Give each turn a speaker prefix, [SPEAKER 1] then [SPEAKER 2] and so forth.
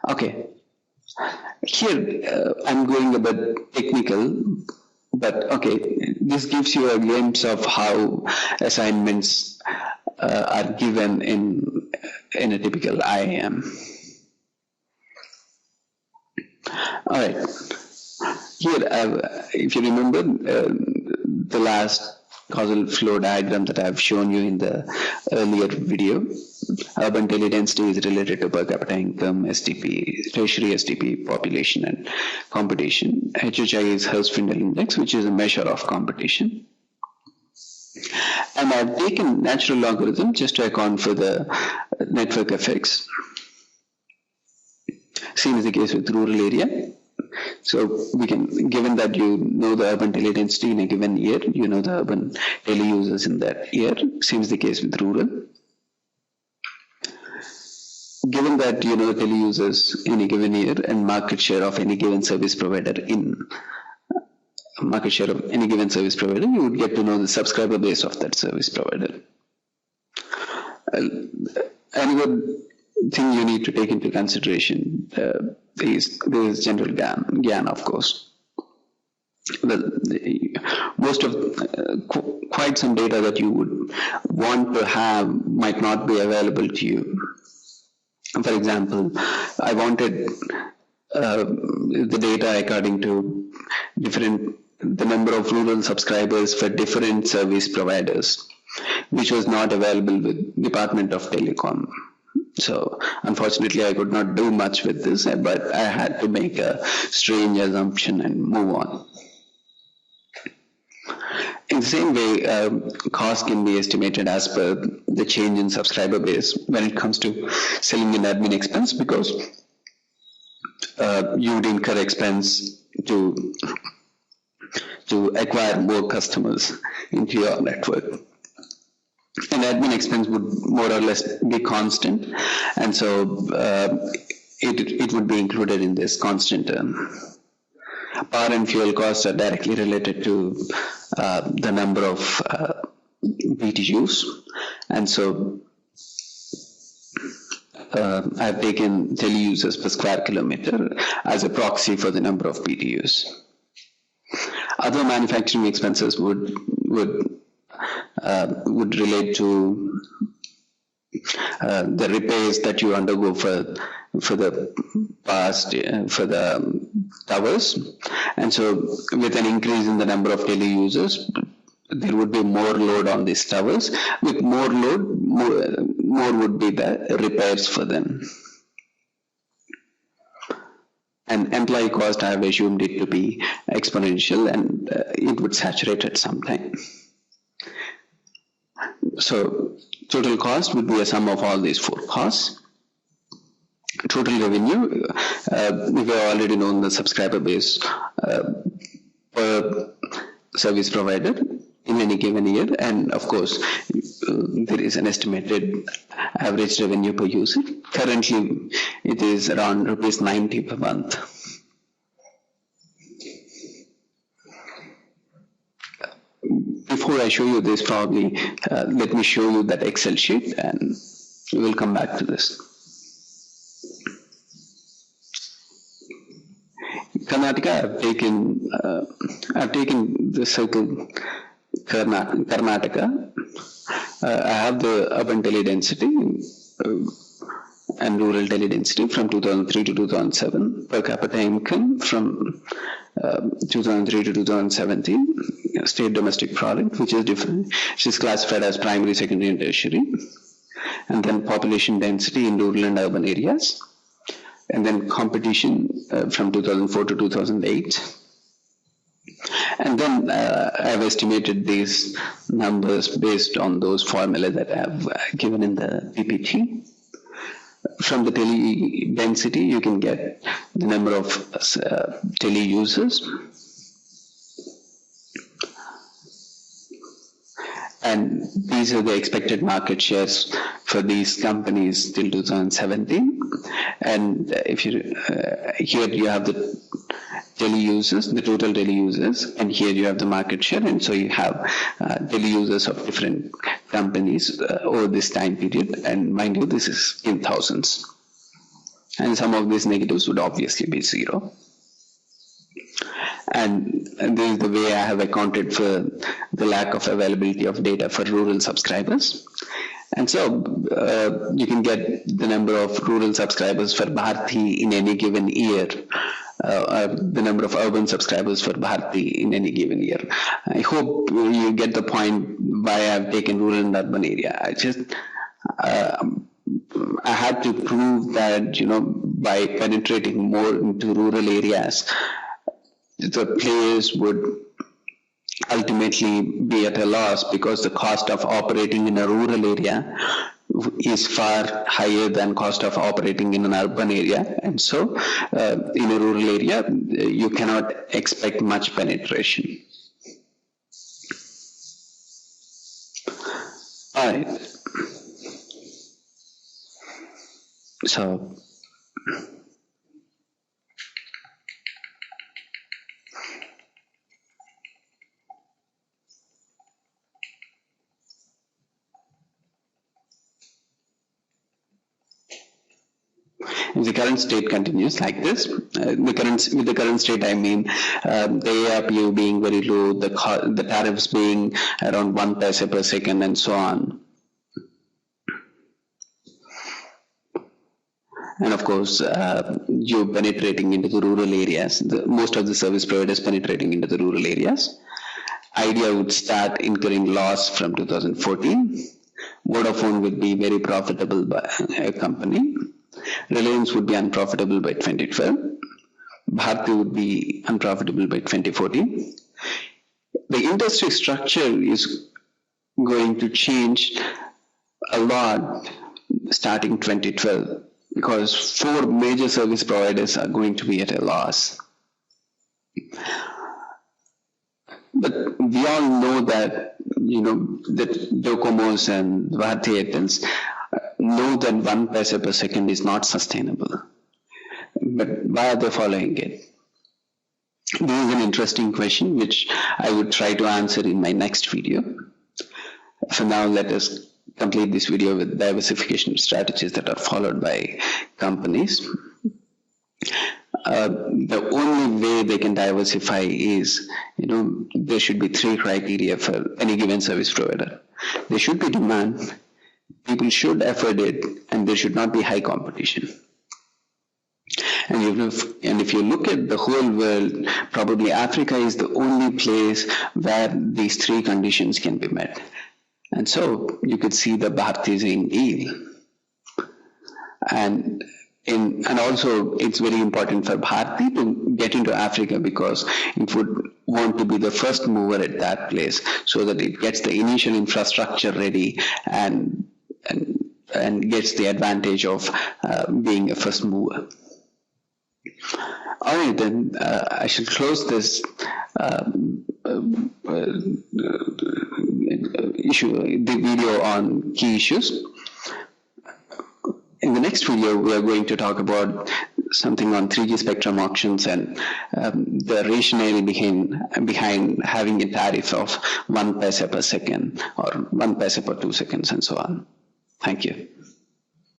[SPEAKER 1] Okay, here I'm going a bit technical, but okay, this gives you a glimpse of how assignments are given in a typical IIM. All right, here if you remember the last causal flow diagram that I've shown you in the earlier video, urban teledensity is related to per capita income, STP, tertiary STP, population and competition. HHI is Hurst-Findel index, which is a measure of competition. And I've taken natural logarithm just to account for the network effects. Same is the case with rural area. So we can, given that you know the urban teledensity in a given year, you know the urban teleusers in that year. Same is the case with rural. Given that you know the teleusers in a given year and market share of any given service provider you would get to know the subscriber base of that service provider. Another thing you need to take into consideration is general GAN, of course. Most of quite some data that you would want to have might not be available to you. For example, I wanted the data according to the number of rural subscribers for different service providers, which was not available with Department of Telecom. So unfortunately, I could not do much with this, but I had to make a strange assumption and move on. In the same way, cost can be estimated as per the change in subscriber base when it comes to selling and admin expense, because you would incur expense to acquire more customers into your network. And admin expense would more or less be constant, and so it would be included in this constant term. Power and fuel costs are directly related to the number of BTUs, and so I've taken teleusers per square kilometer as a proxy for the number of BTUs. Other manufacturing expenses would relate to the repairs that you undergo for the towers, and so with an increase in the number of teleusers, there would be more load on these towers. With more load, more would be the repairs for them. And employee cost, I have assumed it to be exponential, and it would saturate at some time. So total cost would be a sum of all these four costs. Total revenue, we have already known the subscriber base per service provider in any given year, and of course there is an estimated average revenue per user. Currently it is around ₹90 per month. Before I show you this, probably let me show you that Excel sheet, and we will come back to this. Karnataka, I've taken the circle Karnataka. I have the urban teledensity and rural teledensity from 2003 to 2007, per capita income from 2003 to 2017, state domestic product, which is different, which is classified as primary, secondary, and tertiary, and then population density in rural and urban areas, and then competition from 2004 to 2008. And then I've estimated these numbers based on those formula that I've given in the PPT. From the tele density, you can get the number of tele users. And these are the expected market shares for these companies till 2017. And if you here you have the teleusers, the total teleusers, and here you have the market share, and so you have teleusers of different companies over this time period. And mind you, this is in thousands. and some of these negatives would obviously be 0. And this is the way I have accounted for the lack of availability of data for rural subscribers. And so you can get the number of rural subscribers for Bharti in any given year, the number of urban subscribers for Bharti in any given year. I hope you get the point why I've taken rural and urban area. I had to prove that, by penetrating more into rural areas, the players would ultimately be at a loss, because the cost of operating in a rural area is far higher than cost of operating in an urban area. And so in a rural area, you cannot expect much penetration. All right. So if the current state continues like this, with the current state I mean the ARPU being very low, the tariffs being around 1 paisa per second and so on. And of course, you're penetrating into the rural areas. Most of the service providers penetrating into the rural areas. Idea would start incurring loss from 2014. Vodafone would be very profitable by a company. Reliance would be unprofitable by 2012. Bharti would be unprofitable by 2014. The industry structure is going to change a lot starting 2012, because 4 major service providers are going to be at a loss. But we all know that, that Docomos and Bharti Airtels know that 1 paisa per second is not sustainable. But why are they following it? This is an interesting question which I would try to answer in my next video. For now, let us complete this video with diversification strategies that are followed by companies. The only way they can diversify is, there should be 3 criteria for any given service provider. There should be demand, people should afford it, and there should not be high competition. And if you look at the whole world, probably Africa is the only place where these 3 conditions can be met. And so you could see the Bharti Zing deal. And also it's very important for Bharti to get into Africa, because it would want to be the first mover at that place, so that it gets the initial infrastructure ready and gets the advantage of being a first mover. All right, then I shall close this the video on key issues. In the next video, we are going to talk about something on 3G spectrum auctions and the rationale behind having a tariff of 1 paisa per second or 1 paisa per 2 seconds and so on. Thank you.